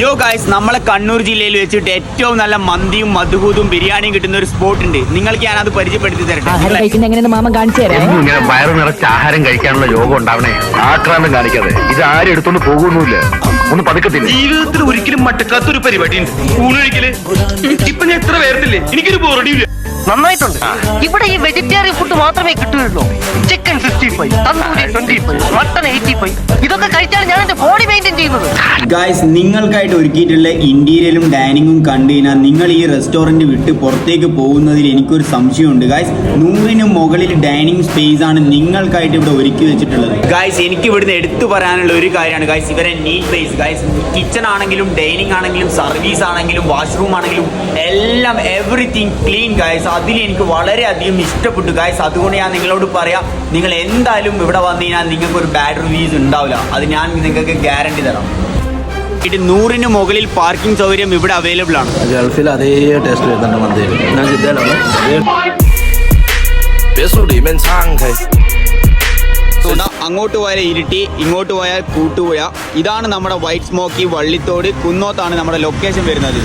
യോ ഗൈസ്, നമ്മളെ കണ്ണൂർ ജില്ലയിൽ വെച്ചിട്ട് ഏറ്റവും നല്ല മന്തിയും മധുഹൂതും ബിരിയാണിയും കിട്ടുന്ന ഒരു സ്പോട്ട് ഉണ്ട്. നിങ്ങൾക്ക് ഞാനത് പരിചയപ്പെടുത്തി തരട്ടെ. എങ്ങനെയാണ് മാമൻ കാണിച്ചു തരാം. ഇങ്ങനെ വയറ് നിറച്ച് ആഹാരം കഴിക്കാനുള്ള യോഗം ഉണ്ടാവണേ. ആക്രാന്തം കാണിക്കാതെ ഇത് ആരും എടുത്തോണ്ട് പോകുന്നില്ല. ഒന്ന് പതുക്കത്തില്ല. ജീവിതത്തിൽ ഒരിക്കലും മട്ടക്കാത്തൊരു പരിപാടി ഉണ്ട്, ഊണൊഴിക്കല്. ഇപ്പൊ ഞാൻ എത്ര പേർത്തില്ലേ, എനിക്കൊരു ബോറടിയില്ല. നന്നായിട്ടുണ്ട്. ഇവിടെ ഈ വെജിറ്റേറിയൻ ഫുഡ് മാത്രമേ കിട്ടുകയുള്ളൂ. Chicken 65, tandoori 25, mutton 85. ഇതൊക്കെ കഴിച്ചാണ് ഞാൻ എന്റെ ബോഡി മെയിൻറ്റെയിൻ ചെയ്യുന്നത്. ഗൈസ്, നിങ്ങൾക്കായിട്ട് ഒരുക്കിയിട്ടുള്ള ഇന്റീരിയലും ഡൈനിങ്ങും കണ്ടു കഴിഞ്ഞാൽ നിങ്ങൾ ഈ റെസ്റ്റോറന്റ് വിട്ട് പുറത്തേക്ക് പോകുന്നതിൽ എനിക്കൊരു സംശയമുണ്ട്. ഗൈസ്, 100-ന് മുകളിൽ ഡൈനിങ് സ്പേസ് ആണ് നിങ്ങൾക്കായിട്ട് ഇവിടെ ഒരുക്കി വെച്ചിട്ടുള്ളത്. ഗൈസ്, എനിക്ക് ഇവിടുന്ന് എടുത്തു പറയാനുള്ള ഒരു കാര്യമാണ് ഗൈസ്, ഇവരെ നീറ്റ് ബേസ്. ഗൈസ്, കിച്ചൺ ആണെങ്കിലും ഡൈനിങ് ആണെങ്കിലും സർവീസ് ആണെങ്കിലും വാഷ്റൂം ആണെങ്കിലും എല്ലാം എവറിത്തിങ് ക്ലീൻ ഗൈസ്. അതിൽ എനിക്ക് വളരെയധികം ഇഷ്ടപ്പെട്ടു ഗൈസ്. അതുകൊണ്ട് ഞാൻ നിങ്ങളോട് പറയാം, നിങ്ങൾ എന്തായാലും ഇവിടെ വന്നു കഴിഞ്ഞാൽ നിങ്ങൾക്ക് ഒരു ബാഡ് റിവ്യൂസ് ഉണ്ടാവില്ല. അത് ഞാൻ നിങ്ങൾക്ക് ഗ്യാരണ്ടി തരാം. ഇത് 100-ന് മുകളിൽ പാർക്കിംഗ് സൗകര്യം ഇവിടെ അവൈലബിൾ ആണ്. ഗൾഫിൽ അതേ ടേസ്റ്റ് വരുന്നുണ്ട് മന്തിയിൽ. ഞാൻ ജിദ്ദയിലാണ്. അങ്ങോട്ട് പോയാൽ ഇരിട്ടി, ഇങ്ങോട്ട് പോയാൽ കൂട്ടുപുഴ. ഇതാണ് നമ്മുടെ വൈറ്റ് സ്മോക്കി വള്ളിത്തോട് കുന്നോത്താണ് നമ്മുടെ ലൊക്കേഷൻ വരുന്നത്.